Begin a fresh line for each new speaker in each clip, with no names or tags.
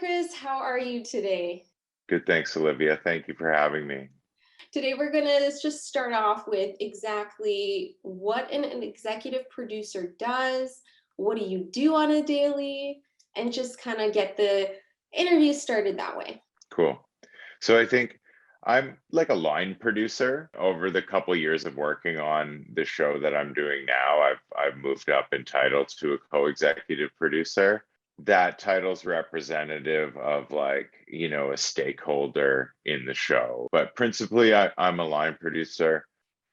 Chris. How are you today?
Good, thanks, Olivia. Thank you for having me.
Today, we're going to just start off with exactly what an executive producer does. What do you do on a daily? And just kind of get the interview started that way.
Cool. So I think I'm like a line producer. Over the couple years of working on the show that I'm doing now, I've moved up in title to a co-executive producer. That title's representative of a stakeholder in the show. But principally I'm a line producer.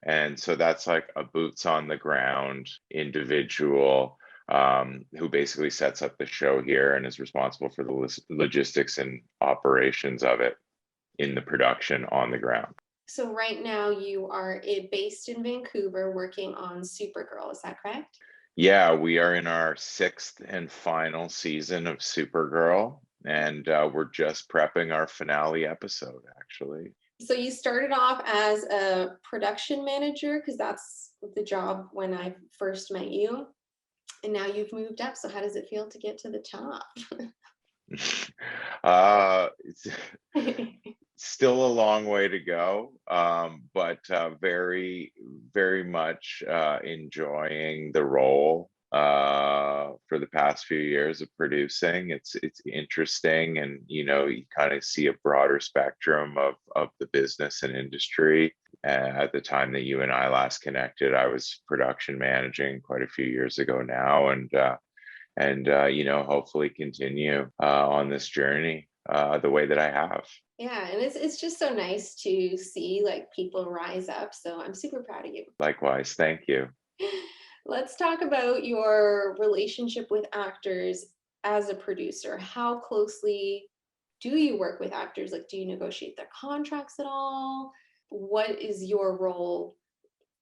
And so that's like a boots on the ground individual who basically sets up the show here and is responsible for the logistics and operations of it in the production on the ground.
So, right now, you are based in Vancouver working on Supergirl. Is that correct?
Yeah, we are in our sixth and final season of Supergirl, and we're just prepping our finale episode, actually.
So, you started off as a production manager because that's the job when I first met you. And now you've moved up. So, how does it feel to get to the top?
It's still a long way to go, but very, very much enjoying the role for the past few years of producing. It's interesting, and you kind of see a broader spectrum of the business and industry. At the time that you and I last connected, I was production managing quite a few years ago now, and hopefully continue on this journey the way that I have.
Yeah, and it's just so nice to see like people rise up. So I'm super proud of you.
Likewise, thank you.
Let's talk about your relationship with actors as a producer. How closely do you work with actors? Like, do you negotiate their contracts at all? What is your role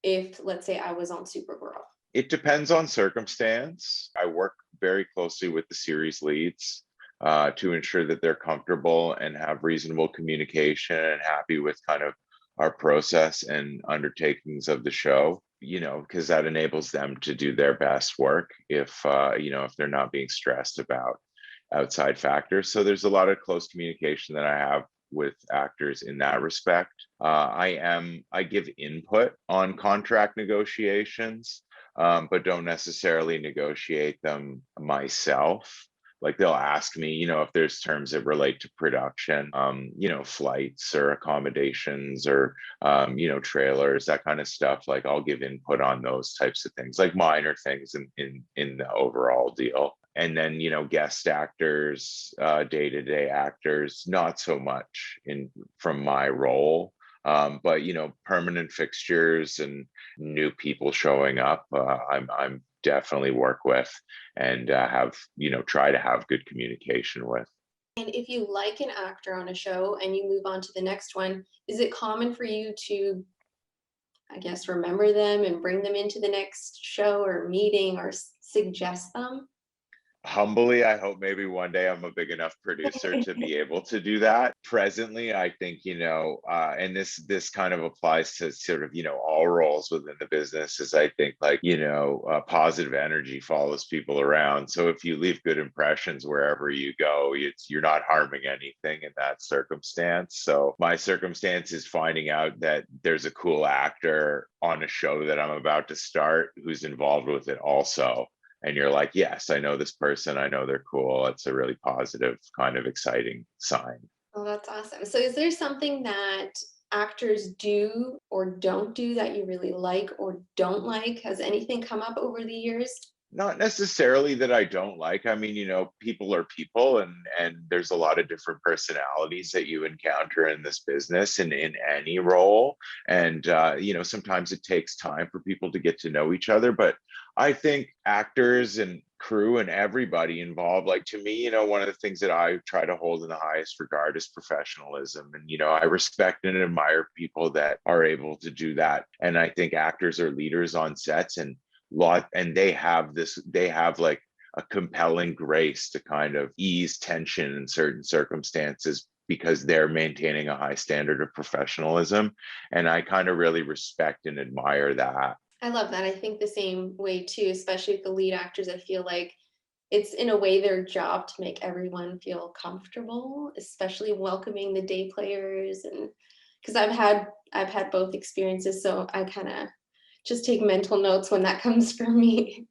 if, let's say, I was on Supergirl?
It depends on circumstance. I work very closely with the series leads to ensure that they're comfortable and have reasonable communication and happy with kind of our process and undertakings of the show, because that enables them to do their best work if they're not being stressed about outside factors. So there's a lot of close communication that I have with actors in that respect. I give input on contract negotiations, but don't necessarily negotiate them myself. Like they'll ask me, if there's terms that relate to production, flights or accommodations or, trailers, that kind of stuff. Like I'll give input on those types of things, like minor things in the overall deal. And then, guest actors, day-to-day actors, not so much from my role. But permanent fixtures and new people showing up, I'm definitely work with and have try to have good communication with.
And if you like an actor on a show and you move on to the next one, is it common for you to, I guess, remember them and bring them into the next show or meeting or suggest them?
Humbly, I hope maybe one day I'm a big enough producer to be able to do that. Presently, I think, and this kind of applies to sort of, all roles within the business is I think positive energy follows people around. So if you leave good impressions wherever you go, you're not harming anything in that circumstance. So my circumstance is finding out that there's a cool actor on a show that I'm about to start who's involved with it also. And you're like, yes, I know this person. I know they're cool. It's a really positive, kind of exciting sign.
Oh, that's awesome. So, is there something that actors do or don't do that you really like or don't like? Has anything come up over the years?
Not necessarily that I don't like. I mean, people are people, and there's a lot of different personalities that you encounter in this business and in any role. And sometimes it takes time for people to get to know each other. But I think actors and crew and everybody involved, like to me, one of the things that I try to hold in the highest regard is professionalism. And I respect and admire people that are able to do that. And I think actors are leaders on sets and they have like a compelling grace to kind of ease tension in certain circumstances because they're maintaining a high standard of professionalism, and I kind of really respect and admire that.
I love that. I think the same way too, especially with the lead actors. I feel like it's in a way their job to make everyone feel comfortable, especially welcoming the day players. And because I've had both experiences, so I kind of just take mental notes when that comes from me.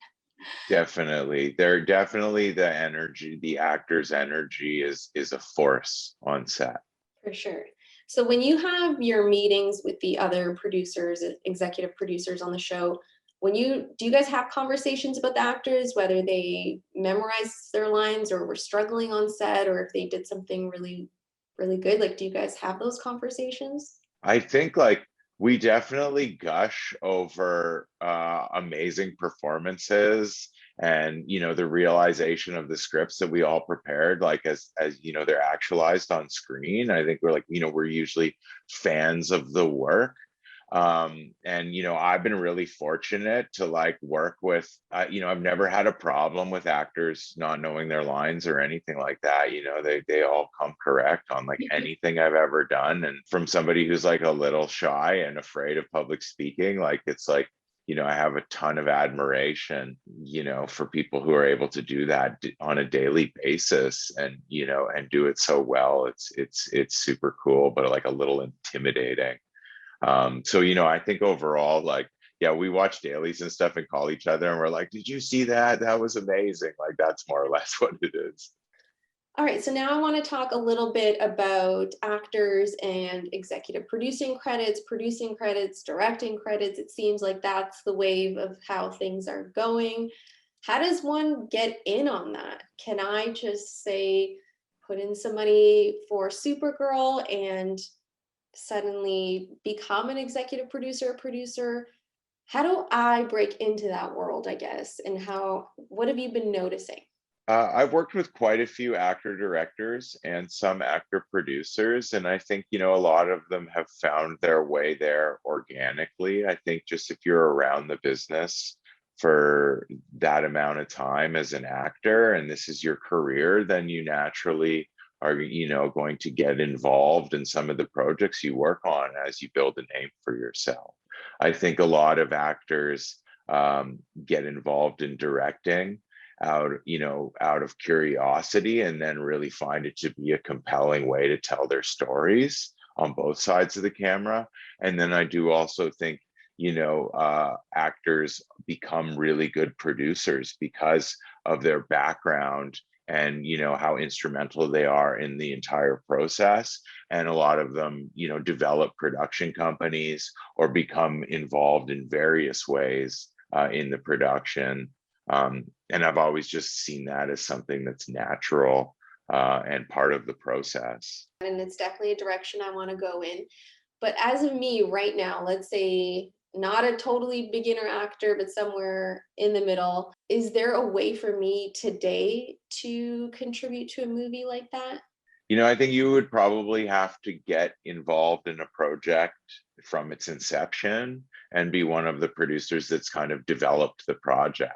Definitely. They're definitely the energy, the actor's energy is a force on set.
For sure. So when you have your meetings with the other producers, executive producers on the show, when you do you guys have conversations about the actors, whether they memorize their lines or were struggling on set, or if they did something really, really good? Like, do you guys have those conversations?
I think like we definitely gush over amazing performances and the realization of the scripts that we all prepared, like as they're actualized on screen. I think we're like, we're usually fans of the work. And I've been really fortunate to like work with I've never had a problem with actors not knowing their lines or anything like that. They all come correct on like anything I've ever done. And from somebody who's like a little shy and afraid of public speaking, like it's like I have a ton of admiration for people who are able to do that on a daily basis, and and do it so well. It's super cool, but like a little intimidating. So I think overall, like, yeah, we watch dailies and stuff and call each other and we're like, did you see that? That was amazing. Like that's more or less what it is.
All right, so now I want to talk a little bit about actors and executive producing credits, directing credits. It seems like that's the wave of how things are going. How does one get in on that? Can I just say, put in some money for Supergirl and suddenly become an executive producer or producer? How do I break into that world, I guess? And what have you been noticing?
I've worked with quite a few actor directors and some actor producers, and I think, a lot of them have found their way there organically. I think just if you're around the business for that amount of time as an actor and this is your career, then you naturally are, going to get involved in some of the projects you work on as you build a name for yourself. I think a lot of actors get involved in directing out of curiosity, and then really find it to be a compelling way to tell their stories on both sides of the camera. And then I do also think actors become really good producers because of their background and how instrumental they are in the entire process. And a lot of them develop production companies or become involved in various ways in the production. And I've always just seen that as something that's natural and part of the process.
And it's definitely a direction I want to go in. But as of me right now, let's say not a totally beginner actor, but somewhere in the middle, is there a way for me today to contribute to a movie like that?
I think you would probably have to get involved in a project from its inception and be one of the producers that's kind of developed the project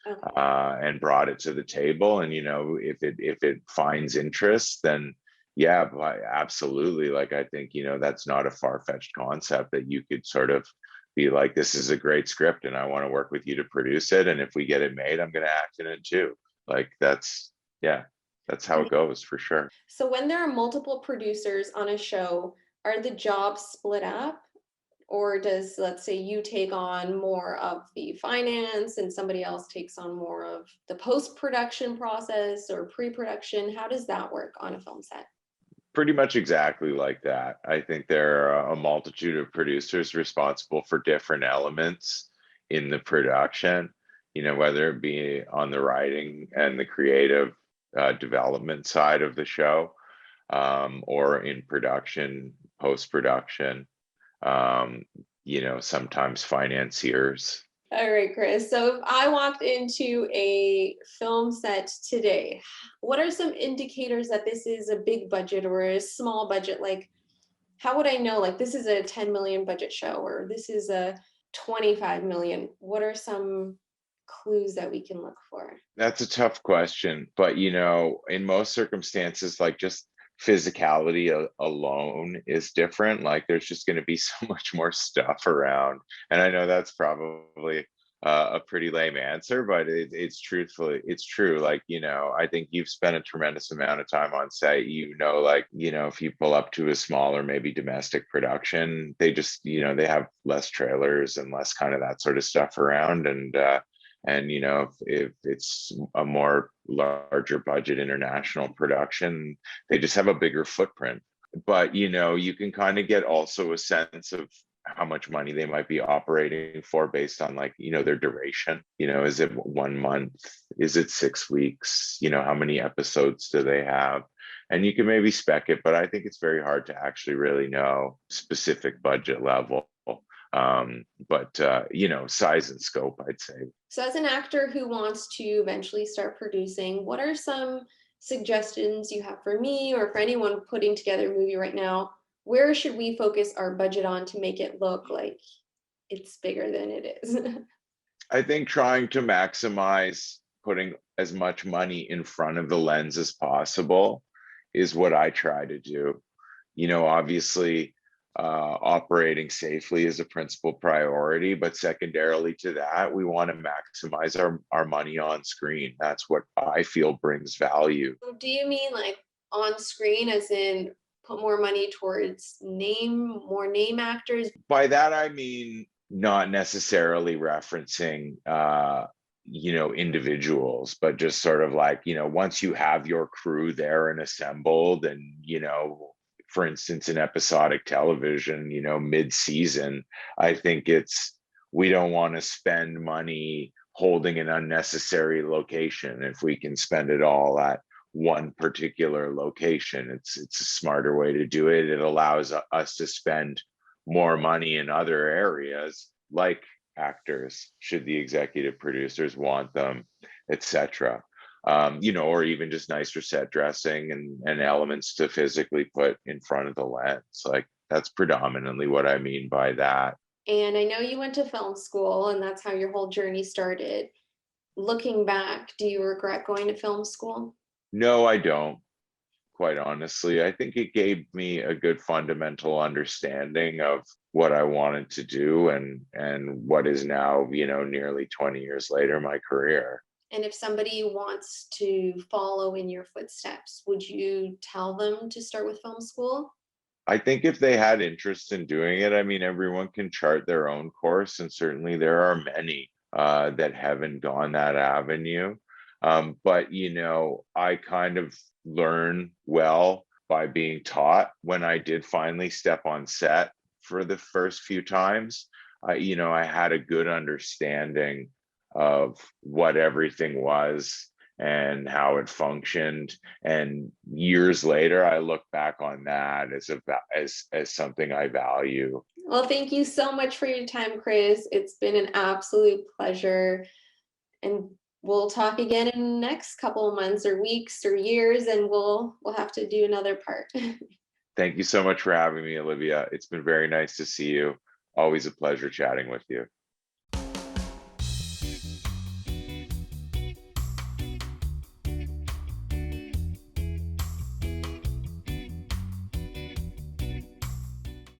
Okay.
and brought it to the table. And if it finds interest, then yeah, absolutely. Like I think that's not a far-fetched concept that you could sort of be like, this is a great script, and I want to work with you to produce it. And if we get it made, I'm going to act in it too. Like yeah, that's how it goes for sure.
So when there are multiple producers on a show, are the jobs split up? Or does, let's say, you take on more of the finance and somebody else takes on more of the post-production process or pre-production? How does that work on a film set?
Pretty much exactly like that. I think there are a multitude of producers responsible for different elements in the production, whether it be on the writing and the creative development side of the show, or in production, post production, sometimes financiers.
All right, Chris. So if I walked into a film set today, what are some indicators that this is a big budget or a small budget? Like, how would I know, like, this is a 10 million budget show or this is a 25 million? What are some clues that we can look for?
That's a tough question, but in most circumstances, like just physicality alone is different. Like there's just going to be so much more stuff around. And I know that's probably a pretty lame answer, but it's true. Like, I think you've spent a tremendous amount of time on set. Like, if you pull up to a smaller, maybe domestic production, they just, they have less trailers and less kind of that sort of stuff around. And if it's a more larger budget international production, they just have a bigger footprint. But you can kind of get also a sense of how much money they might be operating for based on, like, their duration. Is it 1 month? Is it 6 weeks? How many episodes do they have? And you can maybe spec it, but I think it's very hard to actually really know specific budget level. But size and scope, I'd say.
So, as an actor who wants to eventually start producing, what are some suggestions you have for me or for anyone putting together a movie right now? Where should we focus our budget on to make it look like it's bigger than it is?
I think trying to maximize putting as much money in front of the lens as possible is what I try to do. Obviously, operating safely is a principal priority, but secondarily to that, we want to maximize our money on screen. That's what I feel brings value.
Do you mean like on screen, as in put more money towards more name actors?
By that, I mean not necessarily referencing individuals, but just sort of like, once you have your crew there and assembled, and for instance, in episodic television, mid-season, I think we don't want to spend money holding an unnecessary location. If we can spend it all at one particular location, it's a smarter way to do it. It allows us to spend more money in other areas, like actors, should the executive producers want them, etc. Or even just nicer set dressing and elements to physically put in front of the lens. Like, that's predominantly what I mean by that.
And I know you went to film school and that's how your whole journey started. Looking back, do you regret going to film school?
No, I don't. Quite honestly, I think it gave me a good fundamental understanding of what I wanted to do, and what is now, nearly 20 years later, my career.
And if somebody wants to follow in your footsteps, would you tell them to start with film school?
I think if they had interest in doing it, I mean, everyone can chart their own course, and certainly there are many that haven't gone that avenue. But I kind of learn well by being taught. When I did finally step on set for the first few times, I had a good understanding of what everything was and how it functioned. And years later, I look back on that as something I value.
Well, thank you so much for your time, Chris. It's been an absolute pleasure. And we'll talk again in the next couple of months or weeks or years, and we'll have to do another part.
Thank you so much for having me, Olivia. It's been very nice to see you. Always a pleasure chatting with you.